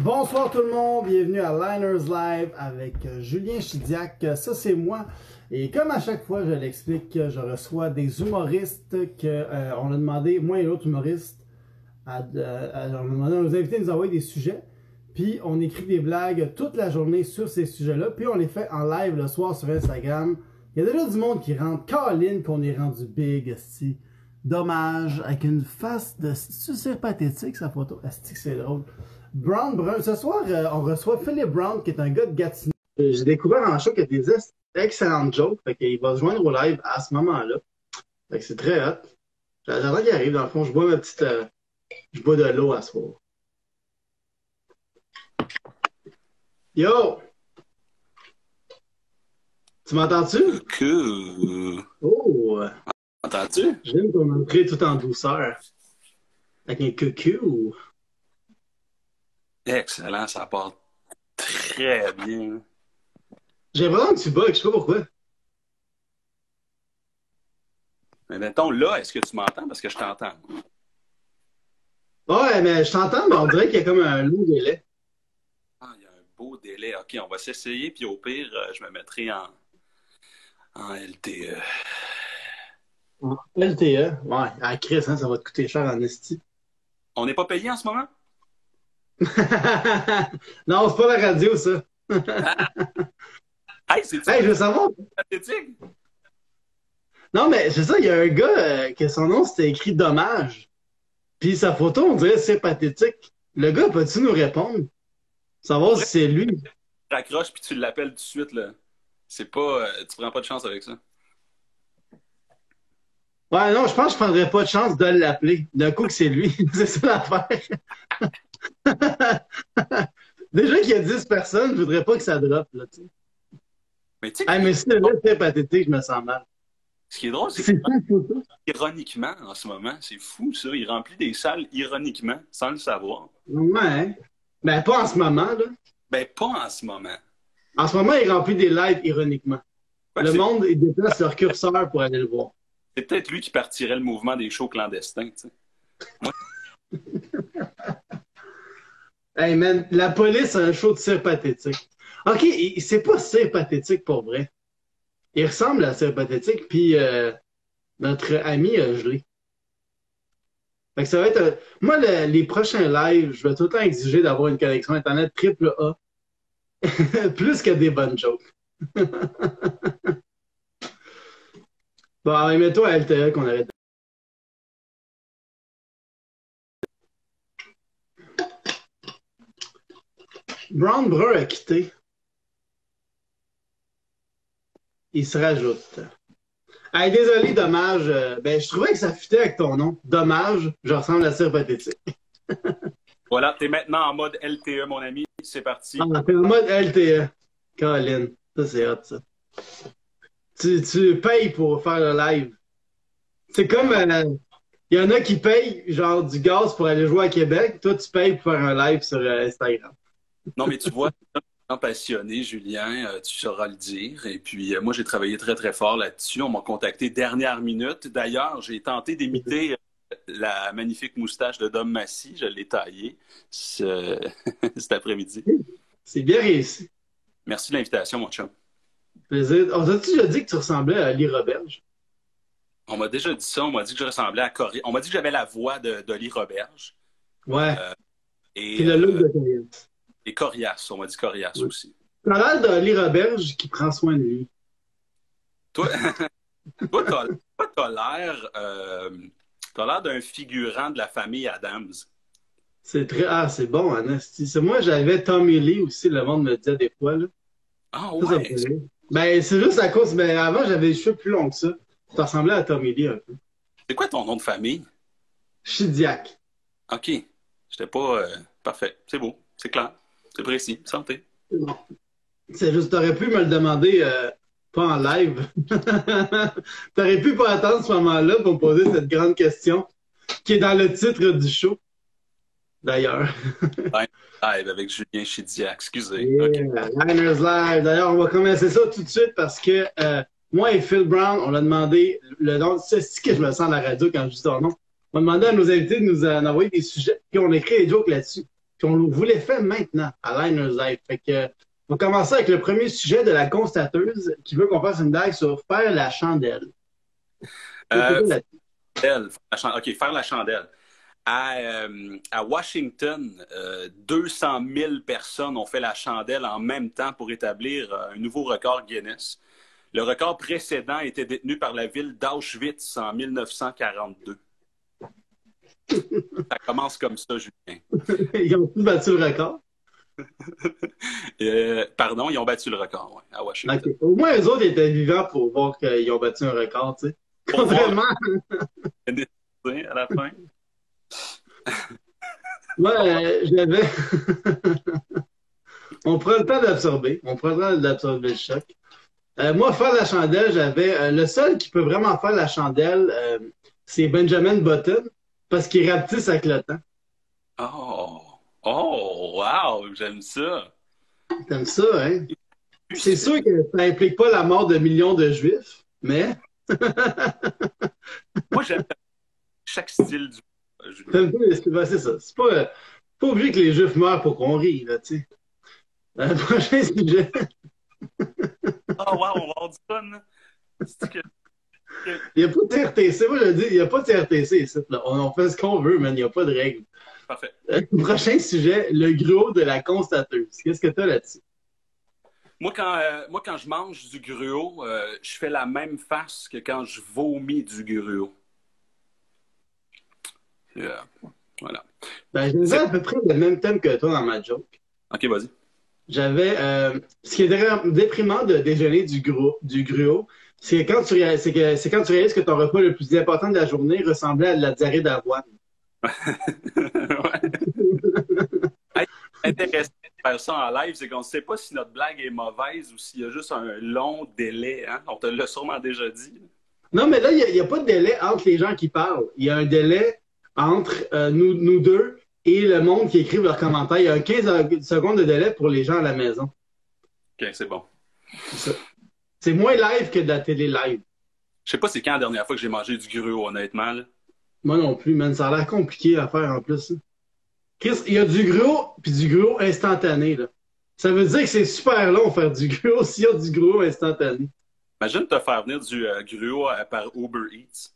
Bonsoir tout le monde, bienvenue à Liners Live avec Julien Chidiac, ça c'est moi. Et comme à chaque fois je l'explique, je reçois des humoristes on a demandé, moi et l'autre humoriste, on a demandé à nos invités de nous envoyer des sujets. Puis on écrit des blagues toute la journée sur ces sujets-là, puis on les fait en live le soir sur Instagram. Il y a déjà du monde qui rentre, Caroline qu'on est rendu big, esti. Dommage, avec une face de... C'est pathétique sa photo, esti c'est drôle. Brown Brun. Ce soir, on reçoit Philippe Brown, qui est un gars de Gatineau. J'ai découvert en show qu'il y a des excellentes jokes. Fait qu'il va se joindre au live à ce moment-là. Fait que c'est très hot. J'attends qu'il arrive. Dans le fond, je bois ma petite... je bois de l'eau à ce soir. Yo! Tu m'entends-tu? Coucou. Oh! Entends-tu? J'aime ton entrée tout en douceur. Avec un coucou. Excellent, ça part très bien. J'ai l'impression que tu bugs, je sais pas pourquoi. Mais mettons, là, est-ce que tu m'entends? Parce que je t'entends. Ouais, mais je t'entends, mais on dirait qu'il y a comme un long délai. Ah, il y a un beau délai. OK, on va s'essayer, puis au pire, je me mettrai en LTE. LTE, ouais. Ah, Chris, hein, ça va te coûter cher en esti. On n'est pas payé en ce moment? Non, c'est pas la radio, ça. Hey, c'est-tu Hey, je veux savoir. pathétique? Non, mais c'est ça, il y a un gars que son nom c'était écrit Dommage. Puis sa photo, on dirait c'est pathétique. Le gars, peux-tu nous répondre? Savoir si c'est lui. Tu raccroches, puis tu l'appelles tout de suite, là. C'est pas... tu prends pas de chance avec ça. Ouais, non, je pense que je prendrais pas de chance de l'appeler. D'un coup que c'est lui. C'est ça l'affaire. Déjà qu'il y a 10 personnes, je voudrais pas que ça droppe, là, tu sais. Mais tu sais, Ah, mais si le gars c'est pathétique, je me sens mal. ce qui est drôle, c'est C'est qu'il ça, la photo? ironiquement, en ce moment, c'est fou, ça. Il remplit des salles ironiquement, sans le savoir. Ouais. Ben, pas en ce moment, là. Ben, pas en ce moment. En ce moment, il remplit des lives ironiquement. Ouais, Le monde, il déplace leur curseur pour aller le voir. c'est peut-être lui qui partirait le mouvement des shows clandestins, tu sais. Moi, Hey man, la police a un show de cire pathétique. Ok, c'est pas cire pathétique pour vrai. Il ressemble à cire pathétique, puis notre ami a gelé. Fait que ça va être. Moi, les prochains lives, je vais tout le temps exiger d'avoir une connexion Internet triple A. Plus que des bonnes jokes. Bon, allez, mets-toi à LTE qu'on arrête. Brown Brun a quitté. Il se rajoute. Hey, désolé, dommage. Ben, je trouvais que ça fitait avec ton nom. Dommage, je ressemble à cire pathétique. voilà, t'es maintenant en mode LTE, mon ami. C'est parti. Ah, t'es en mode LTE. Colin, ça c'est hot, ça. Tu payes pour faire le live. C'est comme, il y en a qui payent genre du gaz pour aller jouer à Québec. Toi, tu payes pour faire un live sur Instagram. Non, mais tu vois, passionné, Julien, tu sauras le dire. Et puis, moi, j'ai travaillé très, très fort là-dessus. On m'a contacté dernière minute. D'ailleurs, j'ai tenté d'imiter la magnifique moustache de Dom Massy. Je l'ai taillée cet après-midi. C'est bien réussi. Merci de l'invitation, mon chum. Plaisir. On t'a-tu déjà dit que tu ressemblais à Ali Roberge? On m'a déjà dit ça. On m'a dit que je ressemblais à Corias. On m'a dit que j'avais la voix d'Oli Roberge. Ouais. Et, Puis le look de Corias. et Corias. On m'a dit Corias Ouais. aussi. T'as l'air d'Ali Roberge qui prend soin de lui. Toi, t'as l'air d'un figurant de la famille Adams. C'est très. Ah, c'est bon, Anastie. C'est moi, j'avais Tommy Lee aussi, le monde me disait des fois, là. Ah Ça me ouais. fait rire. Ben, c'est juste à cause. Ben, avant, j'avais les cheveux plus longs que ça. Tu ressemblais à Tommy Lee un peu. C'est quoi ton nom de famille? Chidiac. OK. J'étais pas... Parfait. C'est beau. C'est clair. C'est précis. Santé. C'est bon. C'est juste, t'aurais pu me le demander pas en live. T'aurais pu pas attendre ce moment-là pour me poser cette grande question qui est dans le titre du show, d'ailleurs. Live avec Julien Chidiac. Excusez. Yeah, OK. Liners Live. D'ailleurs, on va commencer ça tout de suite parce que moi et Phil Brown, on a demandé le nom. C'est ce que je me sens à la radio quand je dis ton nom. On a demandé à nos invités de nous envoyer des sujets, puis on écrit des jokes là-dessus. puis on vous les fait maintenant à Liners Live. Fait que, on va commencer avec le premier sujet de la constateuse qui veut qu'on fasse une blague sur faire la chandelle. Euh, OK, faire la chandelle. À Washington, 200 000 personnes ont fait la chandelle en même temps pour établir un nouveau record Guinness. Le record précédent était détenu par la ville d'Auschwitz en 1942. Ça commence comme ça, Julien. Ils ont tous battu le record. Pardon, ils ont battu le record, ouais, à Washington. Okay. Au moins, eux autres étaient vivants pour voir qu'ils ont battu un record, tu sais. Contrairement. À la fin. Ouais, j'avais. On prend le temps d'absorber. On prend le temps d'absorber le choc. Moi, faire la chandelle, j'avais. Le seul qui peut vraiment faire la chandelle, c'est Benjamin Button, parce qu'il rapetisse avec le temps. Oh! Oh! Wow! J'aime ça! T'aimes ça, hein? C'est sûr que ça implique pas la mort de millions de Juifs, mais. Moi, j'aime chaque style du. C'est ça. C'est pas obligé que les Juifs meurent pour qu'on rie, là, tu sais. Prochain sujet. Oh, wow, on va avoir du fun, là. Il n'y a pas de TRTC. Moi, je dis, il n'y a pas de TRTC ici. Là. On fait ce qu'on veut, mais il n'y a pas de règles. Parfait. Prochain sujet, le gruau de la constateuse. Qu'est-ce que tu as là-dessus? Moi, quand je mange du gruau, je fais la même face que quand je vomis du gruau. Voilà. Ben, j'ai à peu près le même thème que toi dans ma joke. OK, vas-y. J'avais ce qui est déprimant de déjeuner du gruau, c'est quand tu réalises que ton repas le plus important de la journée ressemblait à de la diarrhée d'avoine. Ouais. Hey, intéressant de faire ça en live, c'est qu'on ne sait pas si notre blague est mauvaise ou s'il y a juste un long délai. Hein? On te l'a sûrement déjà dit. Non, mais là, il n'y a pas de délai entre les gens qui parlent. Il y a un délai entre nous deux et le monde qui écrive leurs commentaires. Il y a un 15 secondes de délai pour les gens à la maison. OK, c'est bon. C'est moins live que de la télé live. Je sais pas c'est quand la dernière fois que j'ai mangé du gruau, honnêtement. Là. Moi non plus, man. Ça a l'air compliqué à faire en plus. Chris, il y a du gruau puis du gruau instantané. Là. Ça veut dire que c'est super long faire du gruau s'il y a du gruau instantané. Imagine te faire venir du gruau par Uber Eats.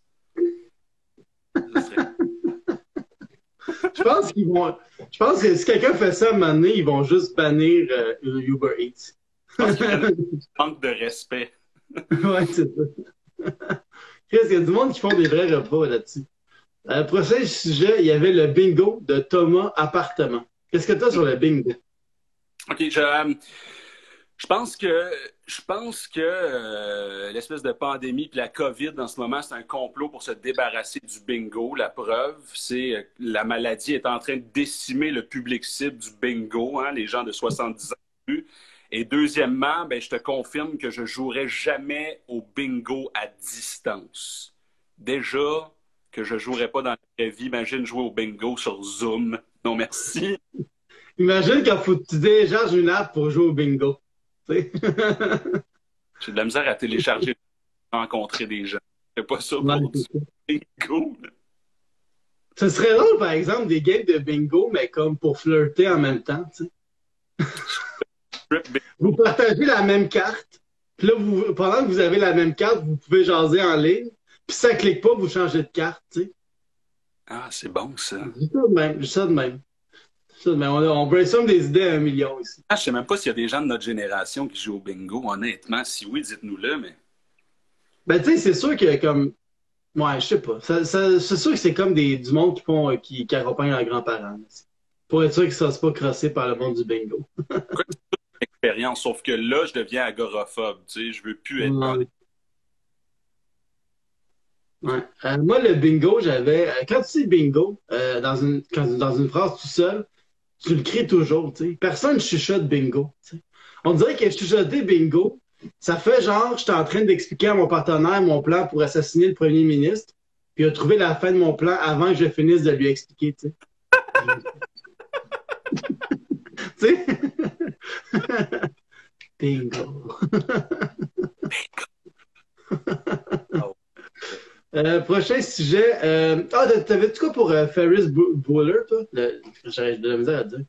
Je pense que si quelqu'un fait ça à un moment donné, ils vont juste bannir Uber Eats. Je pense qu'il y a un manque de respect. Ouais, c'est ça. Chris, il y a du monde qui font des vrais repas là-dessus. Prochain sujet, il y avait le bingo de Thomas Appartement. Qu'est-ce que tu as sur le bingo? OK, je pense que l'espèce de pandémie puis la COVID en ce moment, c'est un complot pour se débarrasser du bingo. La preuve, c'est la maladie est en train de décimer le public cible du bingo, hein, les gens de 70 ans et plus. Et deuxièmement, ben, je te confirme que je jouerai jamais au bingo à distance. Déjà que je jouerai pas dans la vraie vie, imagine jouer au bingo sur Zoom. Non, merci. Imagine qu'il faut que tu télécharges une app pour jouer au bingo. J'ai de la misère à télécharger pour rencontrer des gens. Je pas ça pour du bingo. Ce serait drôle, par exemple, des games de bingo, mais comme pour flirter en même temps, tu sais. Vous partagez la même carte, puis là, pendant que vous avez la même carte, vous pouvez jaser en ligne, puis ça clique pas, vous changez de carte, tu sais. Ah, c'est bon, ça. Je dis ça de même. On brainstorm des idées à 1 million ici. Ah, je sais même pas s'il y a des gens de notre génération qui jouent au bingo, honnêtement. Si oui, dites-nous-le, mais... Ben, tu sais, c'est sûr que comme... Ouais, je sais pas. C'est sûr que c'est comme du monde qui accompagnent leurs grands-parents. Pour être sûr qu'ils ne se fassent pas crosser par le monde du bingo. Expérience, sauf que là, je deviens agoraphobe, tu sais, je veux plus être dans les... Ouais. Moi, le bingo, quand tu dis bingo, dans une phrase tout seul, tu le cries toujours, tu sais. Personne chuchote bingo, tu sais. On dirait que chuchoter bingo, ça fait genre, j'étais en train d'expliquer à mon partenaire mon plan pour assassiner le premier ministre, puis il a trouvé la fin de mon plan avant que je finisse de lui expliquer, tu sais. Tu sais? Bingo. Prochain sujet. T'avais-tu quoi pour Ferris Bueller, toi? J'ai de la misère à dire.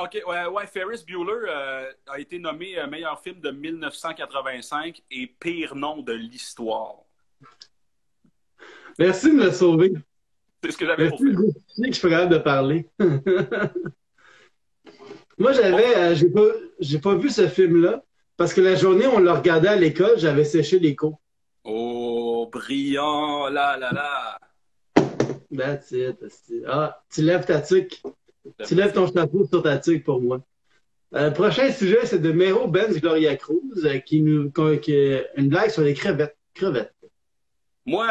OK, ouais, Ferris Bueller a été nommé meilleur film de 1985 et pire nom de l'histoire. Merci de me sauver. C'est ce que j'avais Merci pour faire. de justifier que je suis pas capable de parler. Moi, j'ai pas vu ce film-là parce que la journée où on l'a regardé à l'école, j'avais séché les cours. Oh, brillant, là, là, là. That's it. Ah, tu lèves ta tuque. Tu lèves ton chapeau sur ta tuque pour moi. Le prochain sujet, c'est de Mero Benz Gloria Cruz qui une blague sur les crevettes. Crevettes. Moi,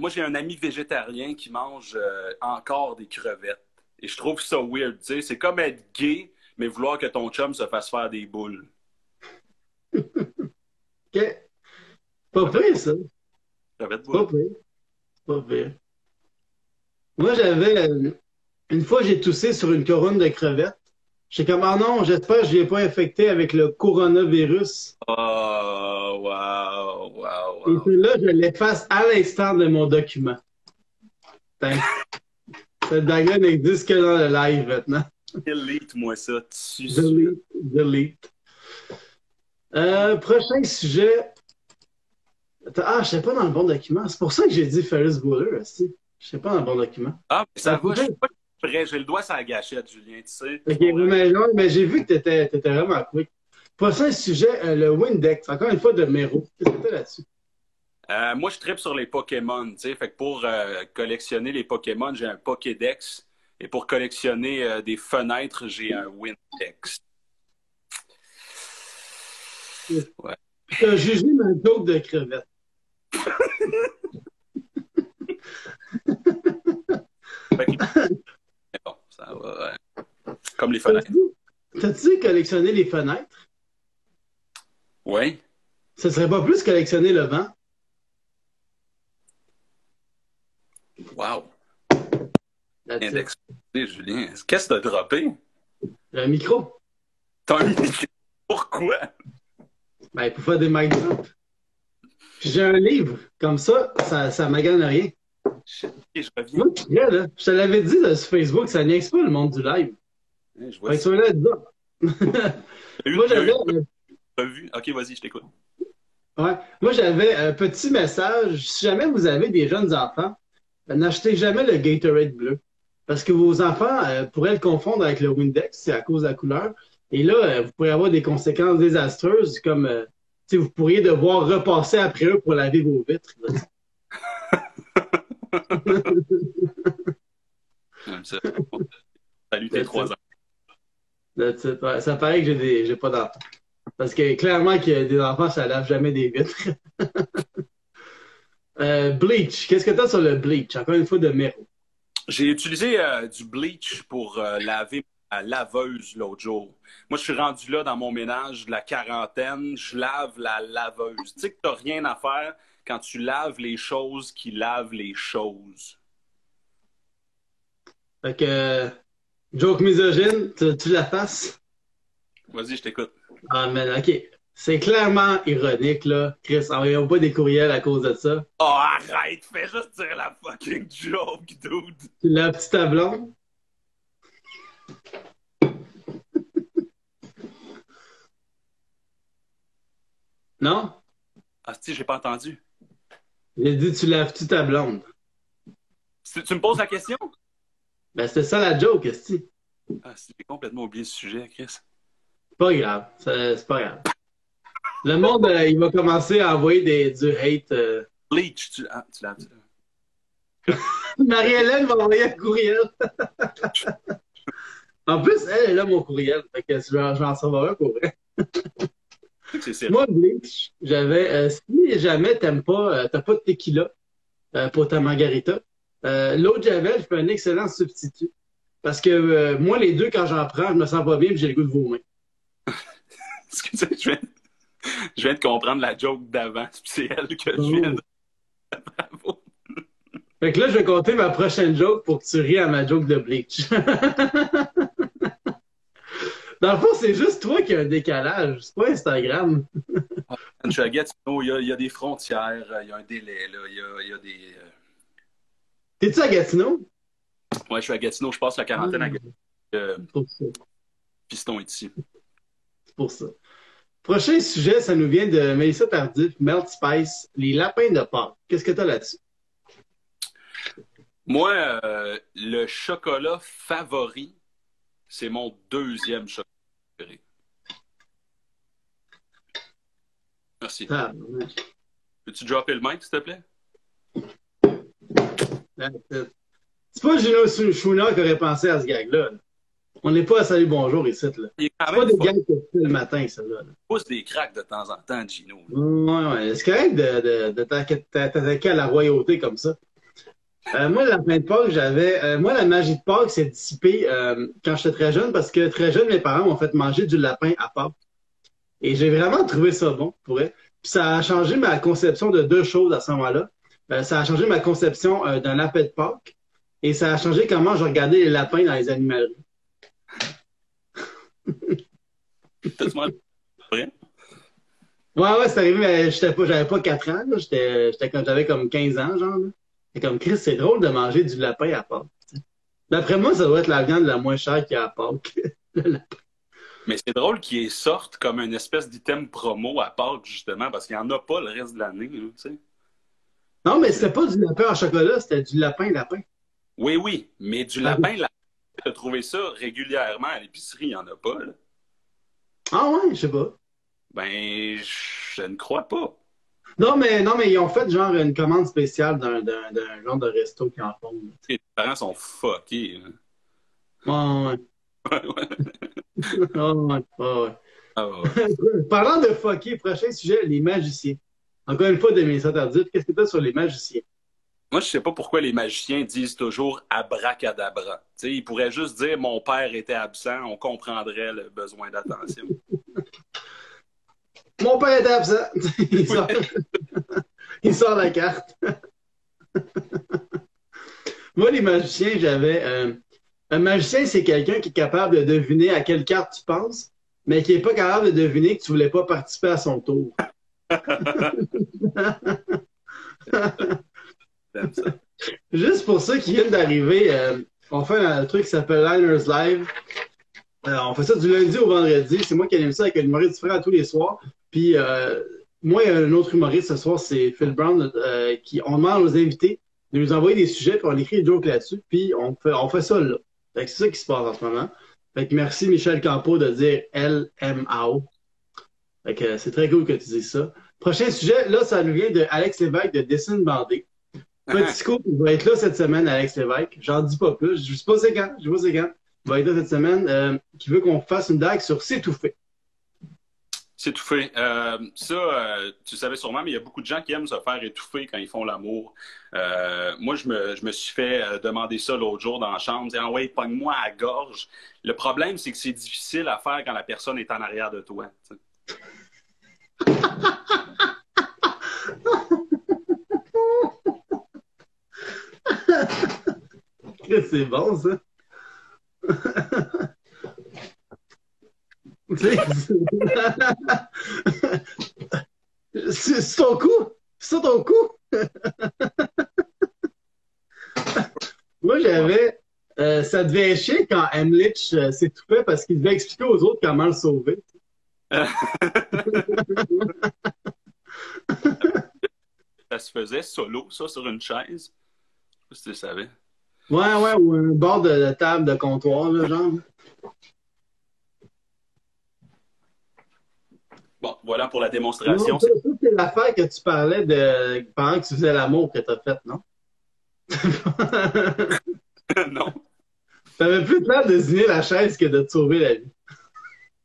j'ai un ami végétarien qui mange encore des crevettes. Et je trouve ça weird, tu sais. C'est comme être gay, mais vouloir que ton chum se fasse faire des boules. OK. Pas pire, ça. Crevettes Pas boules. pire. Pas pire. Moi, une fois, j'ai toussé sur une couronne de crevettes. J'étais comme, ah non, j'espère que je l'ai pas infecté avec le coronavirus. Oh, wow, wow, Et wow. puis là, je l'efface à l'instant de mon document. Putain, cette blague-là n'existe que dans le live maintenant. Delete-moi ça, tu Delete, delete. Prochain sujet. Ah, je sais pas dans le bon document. C'est pour ça que j'ai dit Ferris Bueller, aussi. Je sais pas dans le bon document. Ah, mais ça va, je Prochain- suis pas prêt. J'ai le doigt sur la gâchette, Julien, tu sais. Ok, oui, mais j'ai vu que t'étais vraiment quick. Prochain sujet, le Windex. Encore une fois de Mero. Qu'est-ce que t'as là-dessus? Moi, je tripe sur les Pokémon, tu sais. Fait que pour collectionner les Pokémon, j'ai un Pokédex. Et pour collectionner des fenêtres, j'ai un Windex. Ouais. T'as jugé ma joke de crevette. Fait que- mais bon, ça va. Comme les fenêtres. T'as-tu collectionné les fenêtres? Oui. Ce serait pas plus collectionner le vent? Wow. That's it. Index. Julien, qu'est-ce que t'as droppé? Un micro. T'as un micro. Pourquoi? Ben, pour faire des mic drops. Puis j'ai un livre. Comme ça magane rien. Shit, ok, je reviens. Moi, je suis prêt, là. Je te l'avais dit là, sur Facebook, ça niaise pas le monde du live. Je Fait vois que ça. sois là dedans. Moi, j'avais, Revu. Ok, vas-y, je t'écoute. moi, j'avais un petit message. Si jamais vous avez des jeunes enfants, n'achetez jamais le Gatorade bleu. Parce que vos enfants pourraient le confondre avec le Windex, c'est à cause de la couleur. Et là, vous pourriez avoir des conséquences désastreuses, comme vous pourriez devoir repasser après eux pour laver vos vitres. Comme ça. Salut tes 3 ans. That's it. Ouais, ça paraît que j'ai pas d'enfants. Parce que clairement que des enfants, ça lave jamais des vitres. Bleach. Qu'est-ce que t'as sur le bleach? Encore une fois de Mero. J'ai utilisé du bleach pour laver ma laveuse l'autre jour. Moi, je suis rendu là dans mon ménage de la quarantaine. Je lave la laveuse. Tu sais que t'as rien à faire quand tu laves les choses qui lavent les choses. Fait que, joke misogyne, tu la fasses? Vas-y, je t'écoute. Ah, mais ok. C'est clairement ironique, là. Chris, envoyons pas des courriels à cause de ça. Oh, arrête! Fais juste dire la fucking joke, dude! Tu laves petit tablon? Non? Ah, si, j'ai pas entendu. J'ai dit, tu laves-tu ta blonde? Tu me poses la question? Ben, c'était ça la joke, esti. Ah, si, j'ai complètement oublié ce sujet, Chris. C'est pas grave. C'est pas grave. Le monde, il va commencer à envoyer du hate. Bleach, tu laves. Marie-Hélène va envoyer un courriel. En plus, elle a mon courriel. Fait que je vais en recevoir un pour vrai. C'est sérieux. Moi, Bleach, j'avais. Si jamais t'as pas de tequila pour ta margarita, l'eau de Javel, je fais un excellent substitut. Parce que moi, les deux, quand j'en prends, je me sens pas bien et j'ai le goût de vomir. Excusez, je viens de comprendre la joke d'avant. C'est elle que je viens de. Bravo. Fait que là, je vais compter ma prochaine joke pour que tu ries à ma joke de Bleach. Dans le fond, c'est juste toi qui as un décalage. C'est pas Instagram. Je suis à Gatineau, il y a des frontières, il y a un délai, là, il y a des... T'es-tu à Gatineau? Ouais, je suis à Gatineau, je passe la Ah, quarantaine à Gatineau. c'est pour ça. Piston ici. C'est pour ça. Prochain sujet, ça nous vient de Mélissa Tardif, Melt Spice, les lapins de Pâques. Qu'est-ce que t'as là-dessus? Moi, le chocolat favori, c'est mon deuxième chocolat préféré. Merci. Ah, Peux-tu dropper le mic, s'il te plaît? c'est pas Gino Schooner qui aurait pensé à ce gag-là. On n'est pas à Salut Bonjour ici. Là. Il est quand C'est pas même des fort. gags que tu fais le matin, celle-là. Là. Pousse des cracks de temps en temps, Gino. Ouais, ouais. C'est correct de t'attaquer à la royauté comme ça. Moi, la fin de Pâques, moi, la magie de Pâques s'est dissipée quand j'étais très jeune parce que très jeune, mes parents m'ont fait manger du lapin à Pâques. Et j'ai vraiment trouvé ça bon, pour vrai. Puis ça a changé ma conception de deux choses à ce moment-là. Ça a changé ma conception d'un lapin de Pâques et ça a changé comment je regardais les lapins dans les animaleries. T'as-tu mangé vrai? Ouais, c'est arrivé, mais j'avais pas 4 ans, là. J'avais comme 15 ans, genre, là. Et comme Chris, c'est drôle de manger du lapin à Pâques. T'sais. D'après moi, ça doit être la viande la moins chère qu'il y a à Pâques. Le lapin. Mais c'est drôle qu'il sorte comme une espèce d'item promo à Pâques, justement, parce qu'il n'y en a pas le reste de l'année, là, tu sais. Non, mais c'était pas du lapin en chocolat, c'était du lapin. Oui, oui, mais du lapin, tu as trouvé ça régulièrement à l'épicerie, il n'y en a pas, là. Ah ouais, je sais pas. Ben, je ne crois pas. Non, mais ils ont fait genre une commande spéciale d'un genre de resto qui en font. Là. Les parents sont fuckés, là. Ouais, ouais. Ouais. Ah, ouais. Parlant de fucker, prochain sujet, les magiciens. Encore une fois, de mes Tardif, qu'est-ce que tu as sur les magiciens? Moi, je sais pas pourquoi les magiciens disent toujours abracadabra. Tu sais, ils pourraient juste dire mon père était absent, on comprendrait le besoin d'attention. Mon père est absent. Il sort la carte. Moi, les magiciens, un magicien, c'est quelqu'un qui est capable de deviner à quelle carte tu penses, mais qui n'est pas capable de deviner que tu voulais pas participer à son tour. J'aime ça. Juste pour ceux qui viennent d'arriver, on fait un truc qui s'appelle Liners Live. On fait ça du lundi au vendredi. C'est moi qui anime ça avec un humoriste différent tous les soirs. Puis moi, il y a un autre humoriste ce soir, c'est Phil Brown, on demande aux invités de nous envoyer des sujets, puis on écrit des jokes là-dessus, puis on fait ça là. Fait que c'est ça qui se passe en ce moment. Fait que merci Michel Campeau de dire LMAO. Fait que c'est très cool que tu dises ça. Prochain sujet, là, ça nous vient de Alex Lévesque de Dessine Bandé. Petit scoop, il va être là cette semaine, Alex Lévesque. J'en dis pas plus. Je sais pas c'est quand. Je sais pas c'est quand. Il va être là cette semaine. Qui veut qu'on fasse une dague sur S'étouffer. S'étouffer. Tu savais sûrement, mais il y a beaucoup de gens qui aiment se faire étouffer quand ils font l'amour. Moi, je me suis fait demander ça l'autre jour dans la chambre, disant, ouais, pogne-moi à la gorge. Le problème, c'est que c'est difficile à faire quand la personne est en arrière de toi. T'sais. C'est bon, ça. C'est ton coup? C'est ton coup? Moi, ça devait chier quand Emlich s'étouffait parce qu'il devait expliquer aux autres comment le sauver. Ça se faisait solo, ça, sur une chaise. Je sais pas si tu le savais. Ouais, ou un bord de table de comptoir, là, genre. Bon, voilà pour la Non, démonstration. ça, c'est l'affaire que tu parlais de pendant que tu faisais l'amour que t'as fait, non? Non. T'avais plus l'air de désigner la chaise que de te sauver la vie.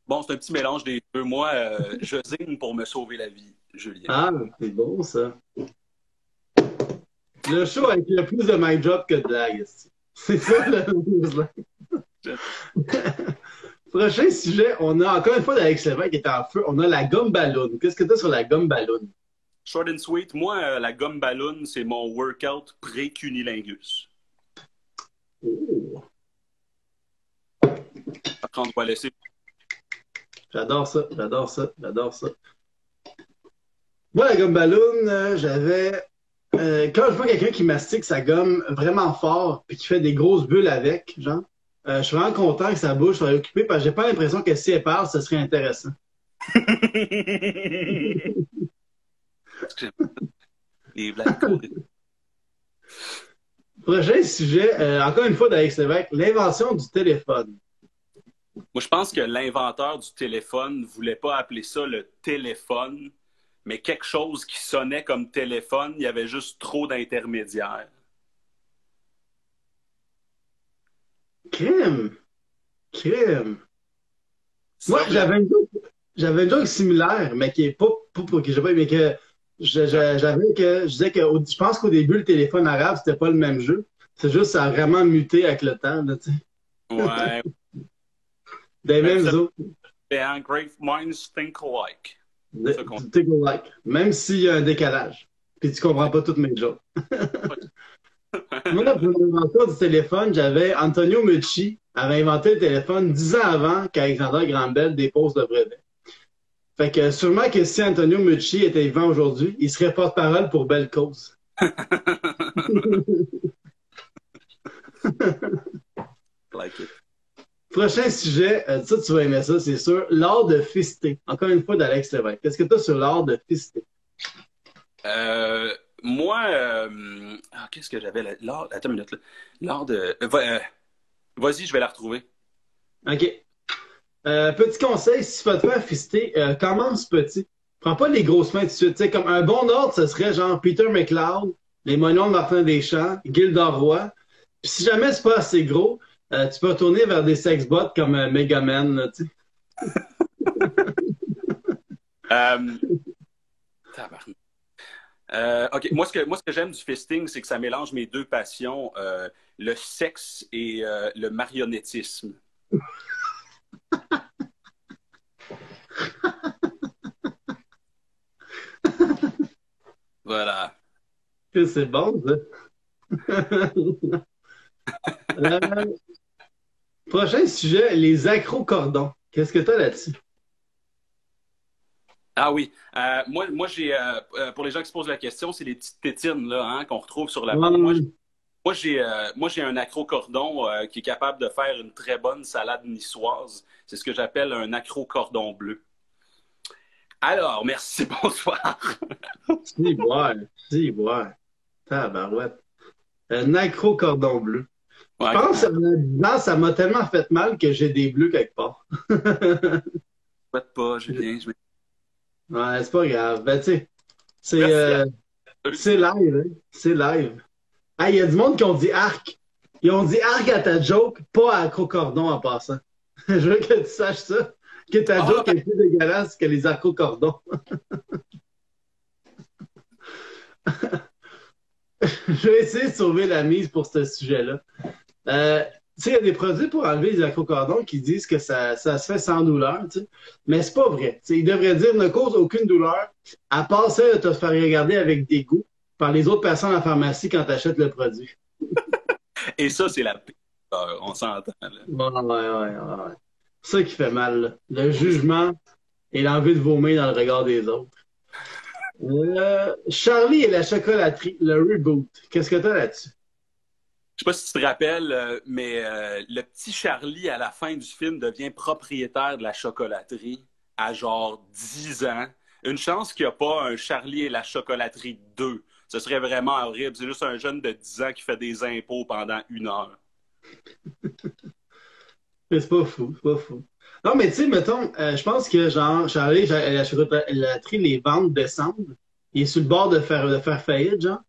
Bon, c'est un petit mélange des deux. Moi, je zigne pour me sauver la vie, Julien. Ah, c'est bon, ça. Le show avec le plus de mic drop que de blagues. C'est ça, le Prochain sujet, on a encore une fois d'Alex Lévesque qui est en feu. On a la gomme ballon. Qu'est-ce que tu as sur la gomme ballon? Short and sweet, moi, la gomme ballon, c'est mon workout pré-cunilingus. Oh. Après, on va laisser. J'adore ça. Moi, la gomme ballon, j'avais. Quand je vois quelqu'un qui mastique sa gomme vraiment fort puis qui fait des grosses bulles avec, genre, je suis vraiment content que sa bouche soit occupée parce que j'ai pas l'impression que si elle parle, ce serait intéressant. Les blagues pourries. Prochain sujet, encore une fois d'Alex Lévesque, l'invention du téléphone. Moi, je pense que l'inventeur du téléphone ne voulait pas appeler ça le téléphone, mais quelque chose qui sonnait comme téléphone. Il y avait juste trop d'intermédiaires. Crime, crime. Moi, Ça, puis la... j'avais une joke similaire, mais qui est pas pour que j'ai pas, mais que j'avais que je disais que je pense qu'au début, le téléphone arabe, c'était pas le même jeu. C'est juste ça a vraiment muté avec le temps, là, tu sais. Ouais. Des Ben, mêmes ça autres. fait un Great minds think alike. C'est ça qu'on Du take a like. Même s'il y a un décalage. Puis tu comprends pas toutes mes jokes. Moi, pour l'invention du téléphone, j'avais Antonio Meucci avait inventé le téléphone 10 ans avant qu'Alexander Graham Bell dépose le brevet. Fait que sûrement que si Antonio Meucci était vivant aujourd'hui, il serait porte-parole pour belle cause. like it. Prochain sujet, ça tu vas aimer ça, c'est sûr. L'art de fister. Encore une fois d'Alex Lévesque. Qu'est-ce que tu as sur l'art de fister? Moi, qu'est-ce que j'avais là? Attends une minute. Là. L'art de. Vas-y, je vais la retrouver. OK. Petit conseil, si tu vas te faire fister, commence petit. Prends pas les grosses mains tout de suite. Tu sais, comme un bon ordre, ce serait genre Peter McLeod, les Moignons de Martin Deschamps, Gilda Roy. Puis si jamais c'est pas assez gros, tu peux retourner vers des sexbots comme Megaman, là, tu sais. Euh, tabarnak. OK, moi, ce que j'aime du fisting, c'est que ça mélange mes deux passions, le sexe et le marionnettisme. Voilà. C'est bon, ça. Euh, prochain sujet, les acrocordons. Qu'est-ce que tu as là-dessus? Ah oui. Moi j'ai pour les gens qui se posent la question, c'est les petites tétines là, hein, qu'on retrouve sur la peau. Ouais, Moi, j'ai un acrocordon qui est capable de faire une très bonne salade niçoise. C'est ce que j'appelle un acrocordon bleu. Alors, merci, bonsoir. si, boire, si, boire. Tabarouette. Un acrocordon bleu. Je Ouais, pense que non, ça m'a tellement fait mal que j'ai des bleus quelque part. souhaite pas, Julien. Ouais, c'est pas grave. Ben, tu sais, Merci à c'est eux. live, hein? C'est live. Ah, il y a du monde qui ont dit arc. Ils ont dit arc à ta joke, pas à acrocordon en passant. Je veux que tu saches ça. Que ta Ah, joke est plus dégueulasse que les acrocordons. Je vais essayer de sauver la mise pour ce sujet-là. Tu sais, il y a des produits pour enlever les acrocordons qui disent que ça se fait sans douleur, tu sais. Mais c'est pas vrai. Tu sais, ils devraient dire ne cause aucune douleur, à part ça de te faire regarder avec dégoût par les autres personnes en la pharmacie quand tu achètes le produit. et ça, c'est la pire. On s'entend, là. Ouais, ouais, ouais, ouais. C'est ça qui fait mal, là. Le jugement et l'envie de vomir dans le regard des autres. Charlie et la chocolaterie, le reboot. Qu'est-ce que t'as là-dessus? Je sais pas si tu te rappelles, mais le petit Charlie, à la fin du film, devient propriétaire de la chocolaterie à genre 10 ans. Une chance qu'il n'y a pas un Charlie et la chocolaterie 2. Ce serait vraiment horrible. C'est juste un jeune de 10 ans qui fait des impôts pendant 1 heure. C'est pas fou, c'est pas fou. Non, mais tu sais, mettons, je pense que genre, Charlie, la chocolaterie, les ventes descendent. Il est sur le bord de faire faillite, genre.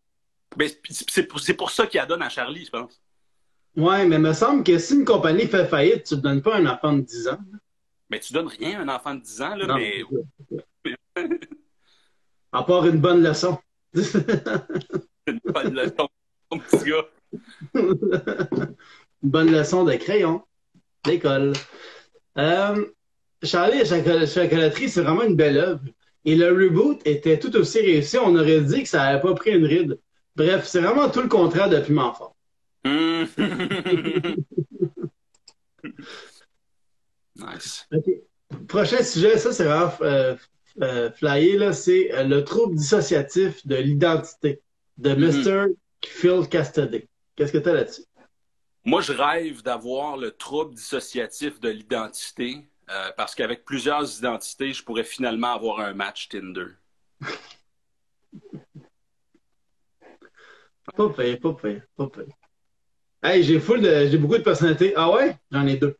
Mais c'est pour ça qu'il la donne à Charlie, je pense. Ouais, mais il me semble que si une compagnie fait faillite, tu ne donnes pas à un enfant de 10 ans. Mais tu donnes rien à un enfant de 10 ans, là, Non, mais c'est ça. À part une bonne leçon. une bonne leçon, mon petit gars. Une bonne leçon de crayon d'école. Euh, Charlie et la chocolaterie, c'est vraiment une belle œuvre. Et le reboot était tout aussi réussi. On aurait dit que ça n'avait pas pris une ride. Bref, c'est vraiment tout le contraire de Piment Fort. Hmm. Nice. OK. Prochain sujet, ça c'est vraiment flyé, là, c'est le trouble dissociatif de l'identité de Mhm. Mr. Phil Cassidy. Qu'est-ce que tu as là-dessus? Moi, je rêve d'avoir le trouble dissociatif de l'identité parce qu'avec plusieurs identités, je pourrais finalement avoir un match Tinder. Pas pire, pas pire, pas pire. Hey, j'ai beaucoup de personnalités. Ah ouais? J'en ai deux.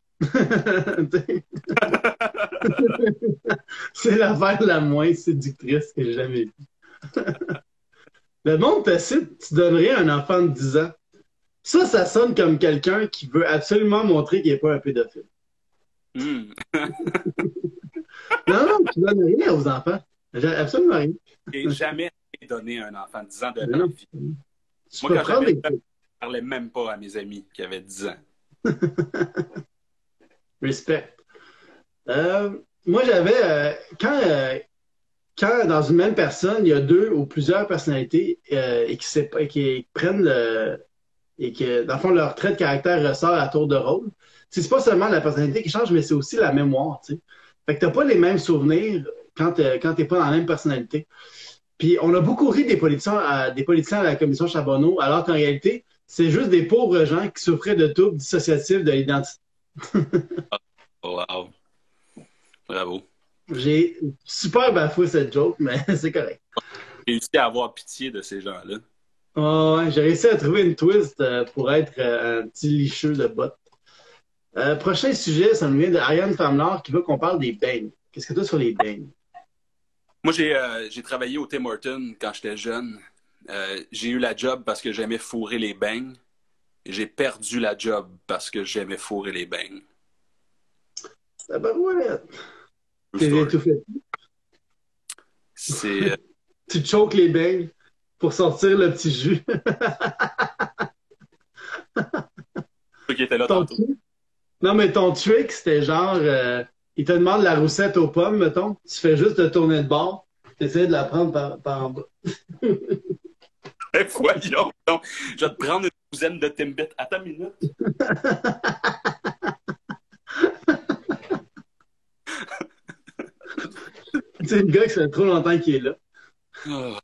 C'est l'affaire la moins séductrice que j'ai jamais vue. Le monde te cite, tu donnerais un enfant de 10 ans. Ça sonne comme quelqu'un qui veut absolument montrer qu'il n'est pas un pédophile. Hmm. Non, non, tu donnes rien aux enfants. Absolument rien. J'ai jamais donné un enfant de 10 ans de Mais ma non. vie. Tu Moi, peux quand prendre j'avais 10 des ans, je parlais même pas à mes amis qui avaient 10 ans. respect. Moi, quand dans une même personne, il y a deux ou plusieurs personnalités qui prennent et que, dans le fond, leur trait de caractère ressort à tour de rôle. Tu sais, c'est pas seulement la personnalité qui change, mais c'est aussi la mémoire. Tu sais. Fait que t'as pas les mêmes souvenirs quand t'es pas dans la même personnalité. Puis on a beaucoup ri des politiciens à la commission Charbonneau, alors qu'en réalité, c'est juste des pauvres gens qui souffraient de troubles dissociatifs de l'identité. Wow. Bravo. J'ai super bafoué cette joke, mais c'est correct. J'ai réussi à avoir pitié de ces gens-là. Ouais, j'ai réussi à trouver une twist pour être un petit licheux de botte. Prochain sujet, ça nous vient de Ariane Famlar qui veut qu'on parle des beignes. Qu'est-ce que tu as sur les beignes? Moi, j'ai travaillé au Tim Hortons quand j'étais jeune. J'ai eu la job parce que j'aimais fourrer les beignes. Et j'ai perdu la job parce que j'aimais fourrer les beignes. Ah ben ouais, True t'es story. étouffé. C'est Tu choques les beignes pour sortir le petit jus. ceux qui étaient là Ton tantôt. truc- Non, mais ton trick, c'était genre, il te demande la roussette aux pommes, mettons. Tu fais juste te tourner de bord. Tu essaies de la prendre par en bas. Voyons donc. Je vais te prendre une douzaine de Timbits. Attends une minute. C'est le gars qui fait trop longtemps qu'il est là. Oh.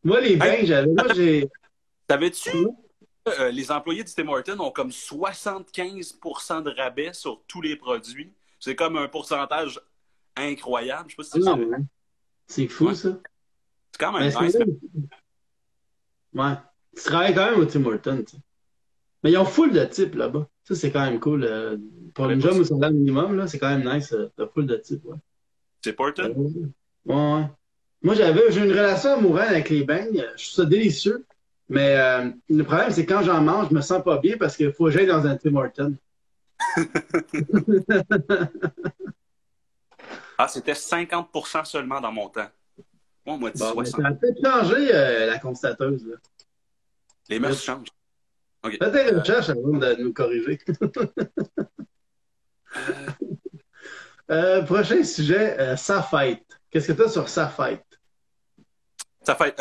Moi, les Hey, beignes, moi, j'ai. savais-tu? Les employés du Tim Hortons ont comme 75% de rabais sur tous les produits. C'est comme un pourcentage incroyable. Je sais pas si tu le Non, savais. ouais. C'est fou, Ouais. ça. C'est quand Mais même c'est nice. Mais ouais. Tu travailles quand même au Tim Hortons, tu sais. Mais ils ont full de types là-bas. Ça, c'est quand même cool. je Pour savais une pas job ça. au salaire minimum, là, c'est quand même nice. T'as full de types, ouais. C'est Ouais, Horton? ouais. Moi, j'ai une relation amoureuse avec les beignes. Je trouve ça délicieux. Mais le problème, c'est que quand j'en mange, je me sens pas bien parce qu'il faut que j'aille dans un Tim Hortons. Ah, c'était 50% seulement dans mon temps. Moi, on m'a dit Bon, mais 60. ça a peut-être changé la constateuse, là. Les mœurs changent. OK. Fais tes recherches avant de nous corriger. Euh, Prochain sujet, sa fête. Qu'est-ce que tu as sur sa fête? ça fait.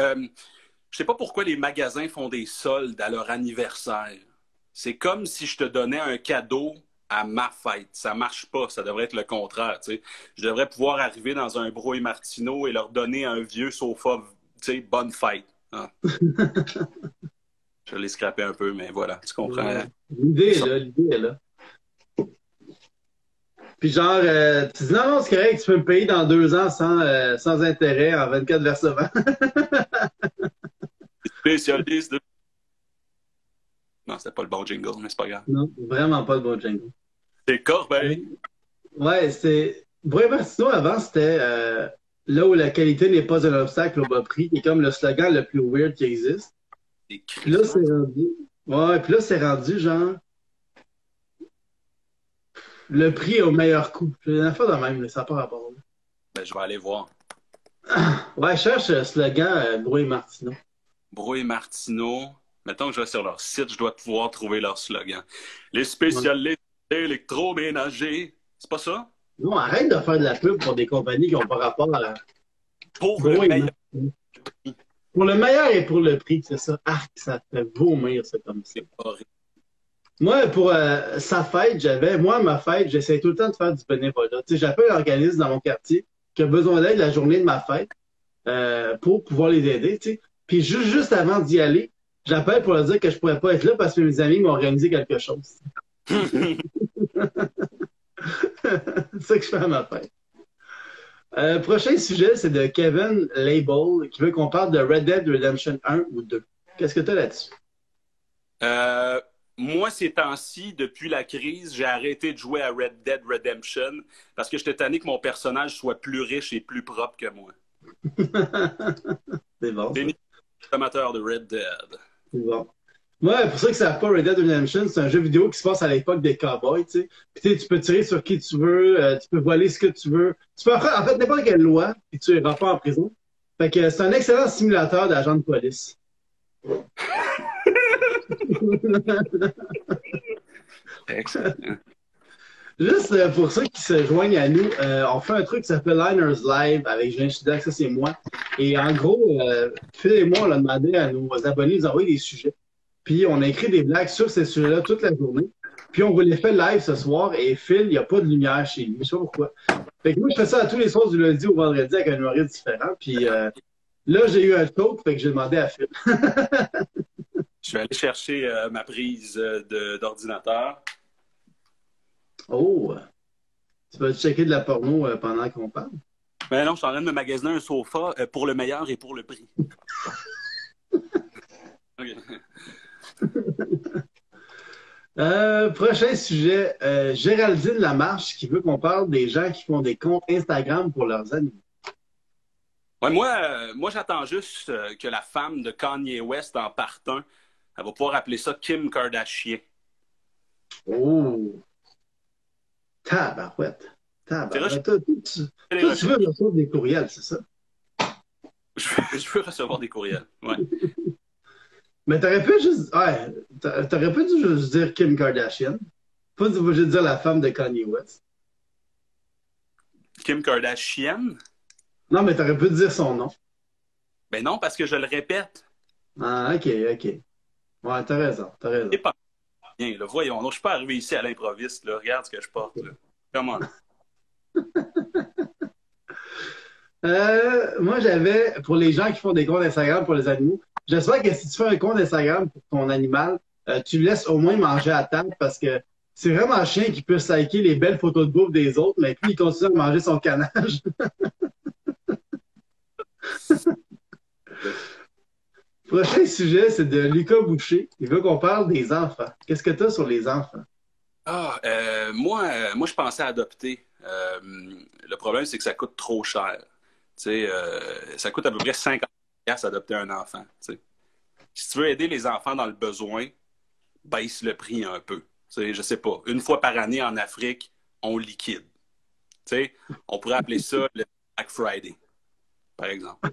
Je sais pas pourquoi les magasins font des soldes à leur anniversaire. C'est comme si je te donnais un cadeau à ma fête. Ça marche pas. Ça devrait être le contraire. Tu sais. Je devrais pouvoir arriver dans un Bro et Martineau et leur donner un vieux sofa. Tu sais, bonne fête. Ah, je l'ai scrappé un peu, mais voilà, tu comprends. L'idée est là, l'idée est là. Puis genre, tu dis non, non, c'est correct, tu peux me payer dans 2 ans sans intérêt en 24 versements. Spécialiste de. Non, c'était pas le bon jingle, mais c'est pas grave. Non, vraiment pas le bon jingle. C'est Corbeil. Ouais, c'est. Brouet Martineau, avant, c'était là où la qualité n'est pas un obstacle au bas prix, qui est comme le slogan le plus weird qui existe. C'est Puis là, crissement. c'est rendu. Ouais, puis là, c'est rendu genre le prix au meilleur coût. C'est une affaire de même, là, ça n'a pas rapport. Là. Ben, je vais aller voir. Ouais, je cherche slogan Brouet Martineau. Bro et Martineau. Mettons que je vais sur leur site, je dois pouvoir trouver leur slogan. Les Ouais. spécialistes électroménagers. C'est pas ça? Non, arrête de faire de la pub pour des compagnies qui n'ont pas rapport à la. Pour le Brouet meilleur. Martineau. Pour le meilleur et pour le prix, c'est ça. Arc, ça fait vomir, c'est comme ça. C'est horrible. Moi, pour sa fête, ma fête, j'essaie tout le temps de faire du bénévolat. Tu sais, j'appelle l'organisme dans mon quartier. qui a besoin d'aide la journée de ma fête pour pouvoir les aider, tu sais. Puis juste avant d'y aller, j'appelle pour leur dire que je pourrais pas être là parce que mes amis m'ont organisé quelque chose. C'est ça que je fais à ma fête. Prochain sujet, c'est de Kevin Label qui veut qu'on parle de Red Dead Redemption 1 ou 2. Qu'est-ce que tu as là-dessus? Moi, ces temps-ci, depuis la crise, j'ai arrêté de jouer à Red Dead Redemption parce que j'étais tanné que mon personnage soit plus riche et plus propre que moi. C'est bon. C'est un amateur de Red Dead. C'est bon. Ouais, pour ceux qui ne savent pas, Red Dead Redemption, c'est un jeu vidéo qui se passe à l'époque des cowboys, tu sais. Puis tu peux tirer sur qui tu veux, tu peux voler ce que tu veux. Tu peux faire, en fait, n'importe quelle loi, puis tu iras pas en prison. Fait que c'est un excellent simulateur d'agent de police. Excellent. Juste pour ceux qui se joignent à nous, on fait un truc qui s'appelle Liners Live avec Julien Chidac, ça c'est moi. Et en gros, Phil et moi, on a demandé à nos abonnés de nous envoyer des sujets. Puis on a écrit des blagues sur ces sujets-là toute la journée. Puis on vous les fait live ce soir et Phil, il n'y a pas de lumière chez lui. Je sais pas pourquoi. Fait que moi, je fais ça à tous les soirs du lundi au vendredi avec un humoriste différent. Puis là, j'ai eu un talk, fait que j'ai demandé à Phil. Je vais aller chercher ma prise d'ordinateur. Oh! Tu vas checker de la porno pendant qu'on parle? Ben non, je suis en train de me magasiner un sofa pour le meilleur et pour le prix. Okay. Prochain sujet, Géraldine Lamarche qui veut qu'on parle des gens qui font des comptes Instagram pour leurs amis. Ouais, moi j'attends juste que la femme de Kanye West en parte un. Elle va pouvoir appeler ça Kim Kardashian. Oh! Tabarouette. Tabarouette. Toi, tu veux recevoir des courriels, c'est ça? Je veux recevoir des courriels, ouais. Mais t'aurais pu juste... Ouais, t'aurais pu juste dire Kim Kardashian. Pas obligé de dire la femme de Kanye West. Kim Kardashian? Non, mais t'aurais pu dire son nom. Ben non, parce que je le répète. Ah, OK. Ouais, t'as raison. C'est pas bien, là. Voyons, non, je suis pas arrivé ici à l'improviste, là. Regarde ce que je porte, là. Comment? Moi, j'avais, pour les gens qui font des comptes Instagram pour les animaux, j'espère que si tu fais un compte Instagram pour ton animal, tu le laisses au moins manger à table parce que c'est vraiment un chien qui peut liker les belles photos de bouffe des autres, mais puis il continue à manger son canage. Prochain sujet, c'est de Lucas Boucher. Il veut qu'on parle des enfants. Qu'est-ce que tu as sur les enfants? Moi, je pensais adopter. Le problème, c'est que ça coûte trop cher. Ça coûte à peu près 50$ adopter un enfant. T'sais. Si tu veux aider les enfants dans le besoin, baisse le prix un peu. Je sais pas. Une fois par année en Afrique, on liquide. On pourrait appeler ça le Black Friday, par exemple.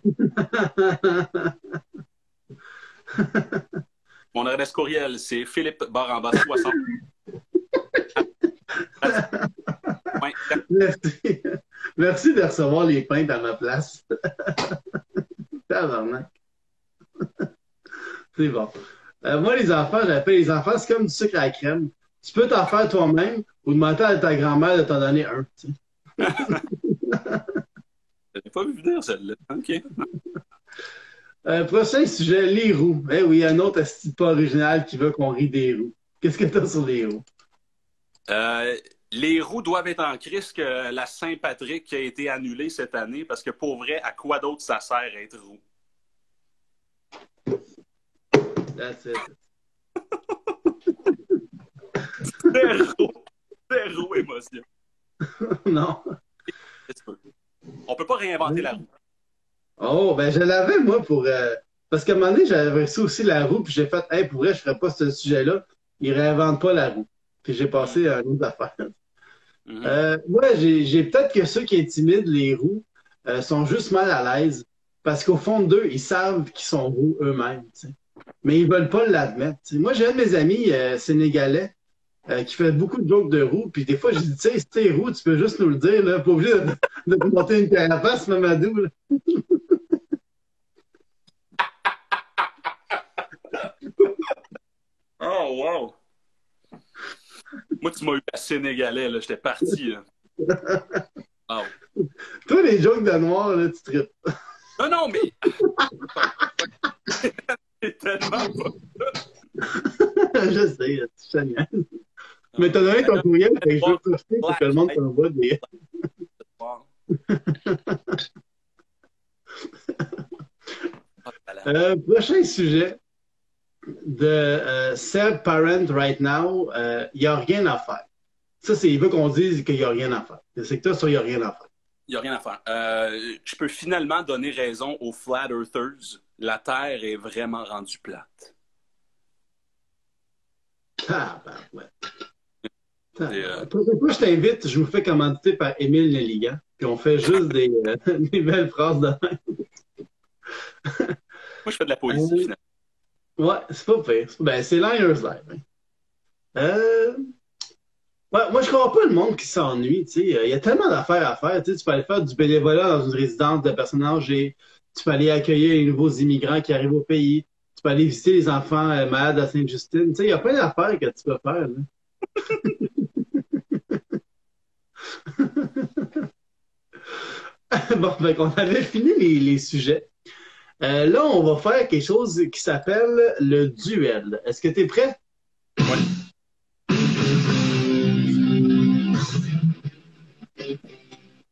Mon adresse courriel, c'est Philippe Baramba 60. Merci. Merci de recevoir les pintes à ma place. Tabarnak. C'est bon. Moi, les enfants, j'appelle les enfants, c'est comme du sucre à la crème. Tu peux t'en faire toi-même ou demander à ta grand-mère de t'en donner un. Tu sais. Je n'ai pas vu venir celle-là. OK. Prochain sujet, les roues. Eh oui, un autre style pas original qui veut qu'on rit des roues. Qu'est-ce que tu as sur les roues? Les roues doivent être en crise que la Saint-Patrick qui a été annulée cette année parce que pour vrai, à quoi d'autre ça sert à être roux? That's it. Zéro émotion. Non. On peut pas réinventer la roue. Oh, ben je l'avais, moi, pour... Parce qu'à un moment donné, j'avais reçu aussi la roue, puis j'ai fait, hey, pour vrai, je ferais pas ce sujet-là. Ils réinventent pas la roue. Puis j'ai passé à une autre affaire. Ouais, j'ai peut-être que ceux qui intimident les roues sont juste mal à l'aise. Parce qu'au fond d'eux, ils savent qu'ils sont roux eux-mêmes. T'sais. Mais ils veulent pas l'admettre. T'sais. Moi, j'ai un de mes amis sénégalais qui fait beaucoup de jokes de roues. Puis des fois, je dis, tu sais, si t'es roux, tu peux juste nous le dire. Là, pas obligé de te monter une carapace, Mamadou. Là. Oh, wow! Moi, tu m'as eu à Sénégalais, là. J'étais parti, là. Wow. Toi, les jokes de noir, là, tu tripes. Non, non, mais c'est tellement pas. Je sais, tu sais. Mais t'as donné ton courriel, fait que je veux profiter pour que le monde t'envoie des. Prochain sujet de Seb Parent Right Now, il n'y a rien à faire. Ça, c'est il veut qu'on dise qu'il n'y a rien à faire. Le secteur, ça, il n'y a rien à faire. Il n'y a rien à faire. Je peux finalement donner raison aux Flat Earthers. La Terre est vraiment rendue plate. Ah, ben, ouais. Prochaine fois, je t'invite, je vous fais commanditer par Émile Nelligan, puis on fait juste des belles phrases de même. Moi, je fais de la poésie, finalement. Ouais, c'est pas pire. Ben, c'est Liners Live. Hein. Ouais, moi, je comprends pas le monde qui s'ennuie. Il y a tellement d'affaires à faire. Tu peux aller faire du bénévolat dans une résidence de personnes âgées. Tu peux aller accueillir les nouveaux immigrants qui arrivent au pays. Tu peux aller visiter les enfants malades à Sainte-Justine. Il y a plein d'affaires que tu peux faire. Là. Bon, ben, on avait fini les sujets. Là, on va faire quelque chose qui s'appelle le duel. Est-ce que tu es prêt? Oui.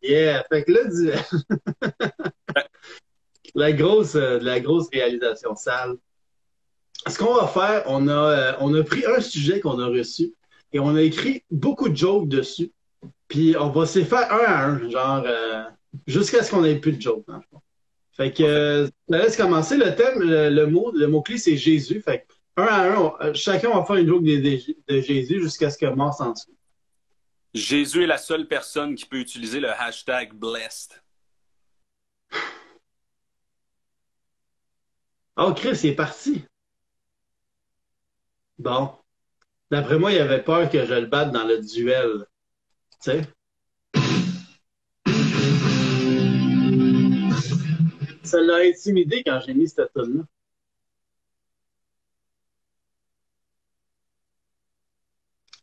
Yeah, fait que le duel. la grosse réalisation sale. Ce qu'on va faire, on a pris un sujet qu'on a reçu et on a écrit beaucoup de jokes dessus. Puis on va s'y faire un à un, genre jusqu'à ce qu'on ait plus de jokes. Dans le fond. Fait que ça laisse commencer. Le thème, le mot-clé, c'est Jésus. Fait que un à un, chacun va faire une joke de Jésus jusqu'à ce que mort s'en suive. Jésus est la seule personne qui peut utiliser le hashtag blessed. Oh, Chris, il est parti. Bon. D'après moi, il avait peur que je le batte dans le duel. Tu sais? Ça l'a intimidé quand j'ai mis cette tune-là.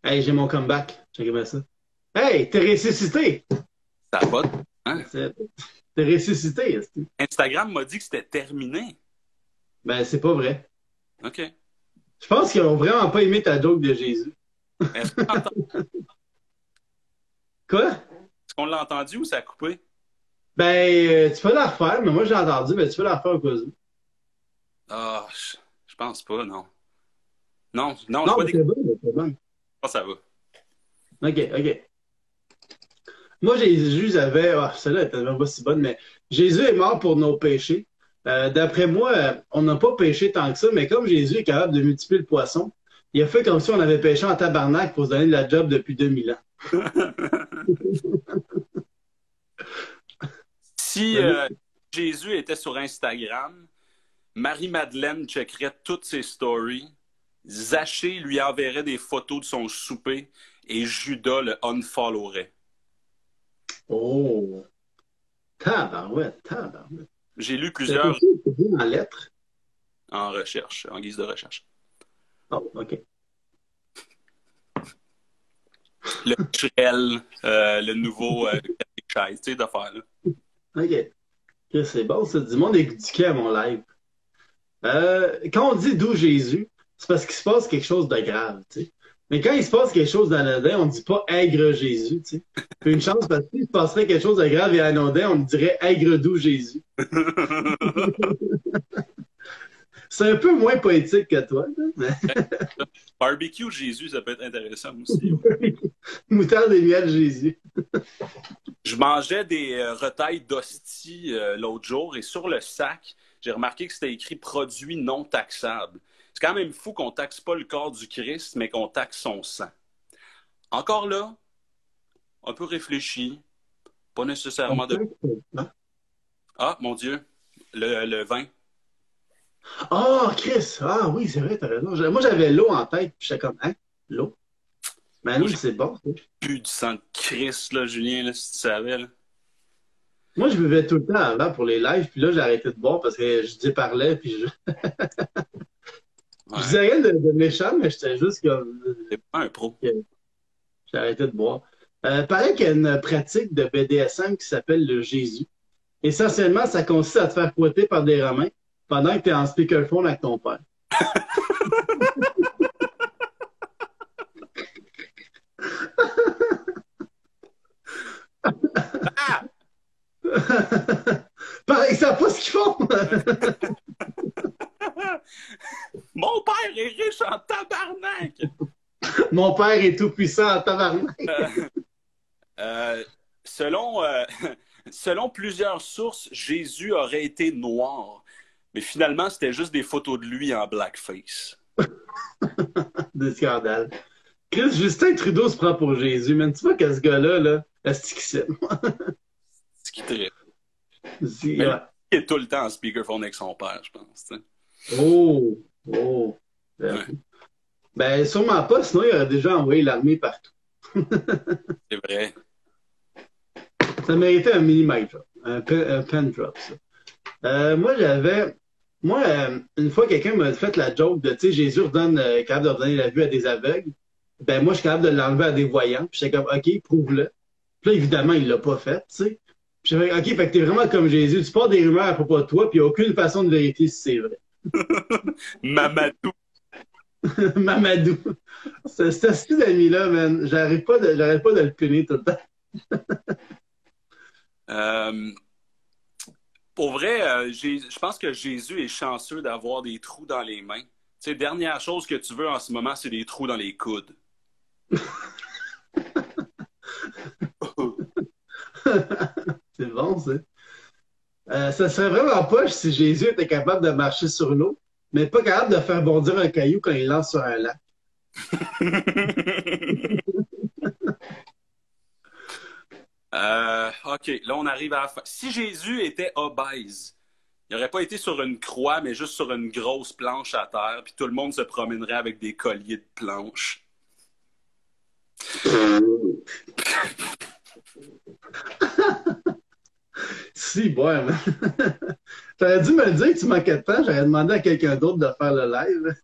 Hey, j'ai mon comeback. Checkez bien ça. Hey, t'es ressuscité! Ça va? Hein? T'es ressuscité. Instagram m'a dit que c'était terminé. Ben, c'est pas vrai. OK. Je pense qu'ils ont vraiment pas aimé ta joke de Jésus. Est-ce qu'on l'entend? Quoi? Est-ce qu'on l'a entendu ou ça a coupé? Ben, tu peux la refaire, mais moi j'ai entendu, mais tu peux la refaire au cas où. Ah, je pense pas, non. Non, Non, je vois mais c'est bon, c'est bon. Ah, ça va. OK. Moi, Jésus avait. Ah, celle-là était même pas si bonne, mais Jésus est mort pour nos péchés. D'après moi, on n'a pas péché tant que ça, mais comme Jésus est capable de multiplier le poisson, il a fait comme si on avait péché en tabarnak pour se donner de la job depuis 2000 ans. Si Jésus était sur Instagram, Marie-Madeleine checkerait toutes ses stories, Zachée lui enverrait des photos de son souper et Judas le unfollowerait. Oh! Tabarouette. J'ai lu plusieurs en lettres. en recherche, en guise de recherche. Oh, OK. Le Shrel, le nouveau chaise, tu sais, d'affaires-là. OK. C'est bon, ça. Du monde éduqué à mon live. Quand on dit d'où Jésus, c'est parce qu'il se passe quelque chose de grave, tu sais. Mais quand il se passe quelque chose d'anodin, on ne dit pas aigre Jésus, tu sais. Puis une chance parce qu'il se passerait quelque chose de grave et anodin, on dirait aigre doux Jésus. C'est un peu moins poétique que toi. Mais... Barbecue Jésus, ça peut être intéressant aussi. Moutarde et miel Jésus. Je mangeais des retailles d'hostie l'autre jour et sur le sac, j'ai remarqué que c'était écrit produit non taxable. C'est quand même fou qu'on taxe pas le corps du Christ, mais qu'on taxe son sang. Encore là, un peu réfléchi, pas nécessairement de... Ah, mon Dieu, le vin. Oh, Chris! Ah oui, c'est vrai, t'as raison. Moi, j'avais l'eau en tête, puis j'étais comme, hein, l'eau? Mais non, c'est bon. Plus du sang de Christ, là, Julien, là, si tu savais, là. Moi, je buvais tout le temps avant pour les lives, puis là, j'ai arrêté de boire parce que je déparlais, puis je... Je disais rien de méchant, mais j'étais juste comme... C'est pas un pro. J'ai arrêté de boire. Paraît qu'il y a une pratique de BDSM qui s'appelle le Jésus. Essentiellement, ça consiste à te faire fouetter par des Romains pendant que tu es en speakerphone avec ton père. Ah! Pareil, ils savent pas ce qu'ils font. Mon père est riche en tabarnak! Mon père est tout puissant en tabarnak. Euh, euh, selon, selon plusieurs sources, Jésus aurait été noir. Mais finalement, c'était juste des photos de lui en blackface. Des scandales. Chris, Justin Trudeau se prend pour Jésus, man. Tu vois que ce gars-là, là, est-ce qu'il sait? Ce qui est très... Si, Mais lui, ouais. il est tout le temps en speakerphone avec son père, je pense. Tu sais. Oh, oh. Ouais, Ben, sûrement pas, sinon il aurait déjà envoyé l'armée partout. c'est vrai. Ça méritait un mini mic drop, un pen drop, ça. Moi, une fois, quelqu'un m'a fait la joke de, tu sais, Jésus redonne, capable de redonner la vue à des aveugles. Ben, moi, je suis capable de l'enlever à des voyants. Puis j'étais comme, OK, prouve-le. Puis là, évidemment, il l'a pas fait, tu sais. Puis j'ai fait, OK, fait que t'es vraiment comme Jésus. Tu portes des rumeurs à propos de toi, puis il n'y a aucune façon de vérifier si c'est vrai. Mamadou. Mamadou. Ce style d'ami-là, man, j'arrête pas de le punir tout le temps. Euh, pour vrai, je pense que Jésus est chanceux d'avoir des trous dans les mains. Tu sais, dernière chose que tu veux en ce moment, c'est des trous dans les coudes. C'est bon, ça. Ça serait vraiment poche si Jésus était capable de marcher sur l'eau, mais pas capable de faire bondir un caillou quand il lance sur un lac. OK, là, on arrive à la fin. Si Jésus était obèse, il n'aurait pas été sur une croix, mais juste sur une grosse planche à terre, puis tout le monde se promènerait avec des colliers de planches. Si, ouais, man. T'aurais dû me le dire que tu manquais de temps, j'aurais demandé à quelqu'un d'autre de faire le live.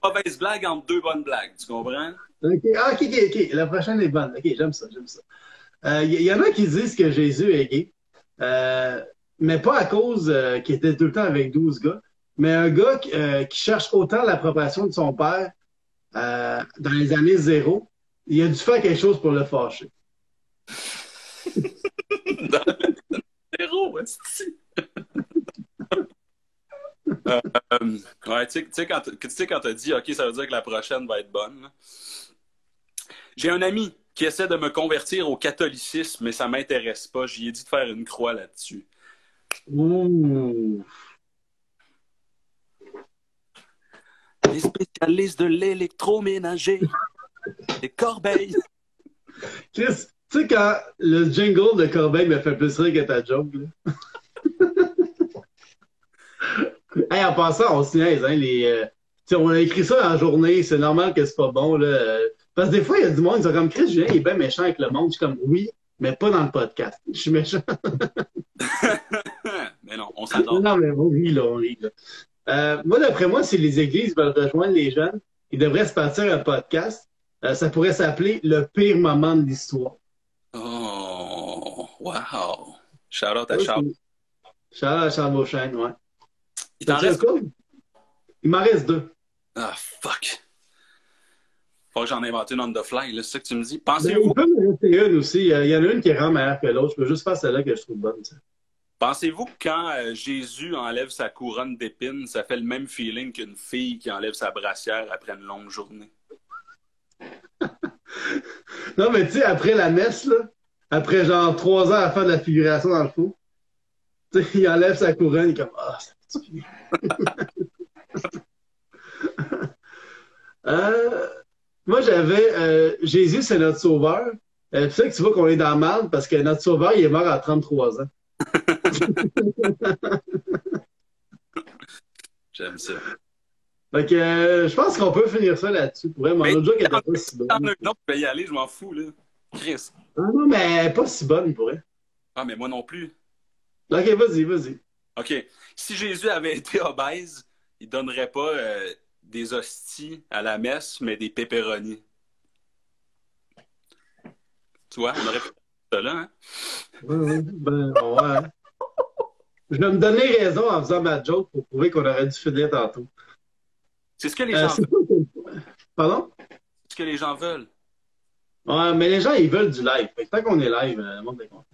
Mauvaise blague entre deux bonnes blagues, tu comprends? OK, ah, OK. La prochaine est bonne. OK, j'aime ça, j'aime ça. Y en a qui disent que Jésus est gay, euh, mais pas à cause qu'il était tout le temps avec 12 gars, mais un gars qui cherche autant l'approbation de son père dans les années zéro, il a dû faire quelque chose pour le fâcher. Dans le zéro, esti. Euh, ouais, tu sais, quand t'as dit, OK, ça veut dire que la prochaine va être bonne. Là. J'ai un ami qui essaie de me convertir au catholicisme, mais ça m'intéresse pas. J'y ai dit de faire une croix là-dessus. Ouh. Les spécialistes de l'électroménager, les corbeilles. Chris, tu sais, quand le jingle de Corbeil me fait plus rire que ta joke, là. Hey, en passant, on se niaise, hein, tu sais, on a écrit ça en journée, c'est normal que c'est pas bon, là. Parce que des fois, il y a du monde, ils sont comme Chris, Julien, il est bien méchant avec le monde. Je suis comme, oui, mais pas dans le podcast. Je suis méchant. Mais non, on s'adore. Non, mais on rit, là, on rit, là. Moi, d'après moi, si les églises veulent rejoindre les jeunes, ils devraient se partir un podcast. Ça pourrait s'appeler Le pire moment de l'histoire. Oh, wow. Shout out à Oui, Charles. Charles à Charles Beauchesne, ouais. Il t'en T'as-tu un reste. coup? Il m'en reste deux. Ah, fuck. Faut que j'en invente une on the fly, là, c'est ça que tu me dis. Ben, il Pensez-vous, peut me rester une aussi. Il y en a une qui est vraiment meilleure que l'autre. Je peux juste faire celle-là que je trouve bonne. Ça. pensez-vous que quand Jésus enlève sa couronne d'épines, ça fait le même feeling qu'une fille qui enlève sa brassière après une longue journée? Non, mais tu sais, après la messe, là, après genre 3 heures à faire de la figuration dans le fou, tu sais, il enlève sa couronne, il est comme, ah, ça fait du bien. Euh, Moi, j'avais Jésus, c'est notre sauveur. C'est ça que tu vois qu'on est dans le mal parce que notre sauveur, il est mort à 33 ans. J'aime ça. Fait que je pense qu'on peut finir ça là-dessus. Pour vrai, mon Mais autre joke t'en était pas si t'en bonne. as un autre, je vais y aller, je m'en fous, là. Chris. Ah non, mais pas si bonne pour vrai. Ah, mais moi non plus. Ok, vas-y, vas-y. OK. Si Jésus avait été obèse, il donnerait pas des hosties à la messe, mais des pépéronis. Tu vois, on aurait pu faire ça là, hein? Oui, oui. Ben, ouais. Je vais me donner raison en faisant ma joke pour prouver qu'on aurait dû finir tantôt. C'est ce que les gens C'est veulent. quoi Pardon? C'est ce que les gens veulent. Ouais, mais les gens, ils veulent du live. Fait que tant qu'on est live, le monde est content.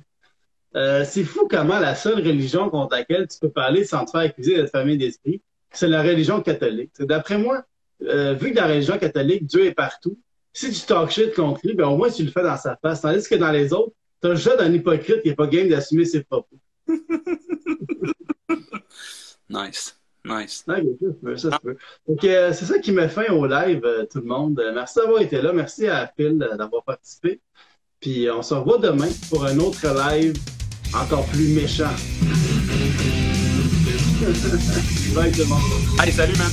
C'est fou comment la seule religion contre laquelle tu peux parler sans te faire accuser d'être famille d'esprit, c'est la religion catholique. D'après moi, vu que dans la religion catholique, Dieu est partout, si tu talk shit contre lui, ben au moins tu le fais dans sa face. Tandis que dans les autres, t'as le jeu d'un hypocrite qui est pas game d'assumer ses propos. Nice. Nice. Ah, bien sûr, ça se peut. Donc, c'est ça qui met fin au live, tout le monde. Merci d'avoir été là. Merci à Phil d'avoir participé. Puis on se revoit demain pour un autre live encore plus méchant. Bye tout le monde. Allez, salut, man.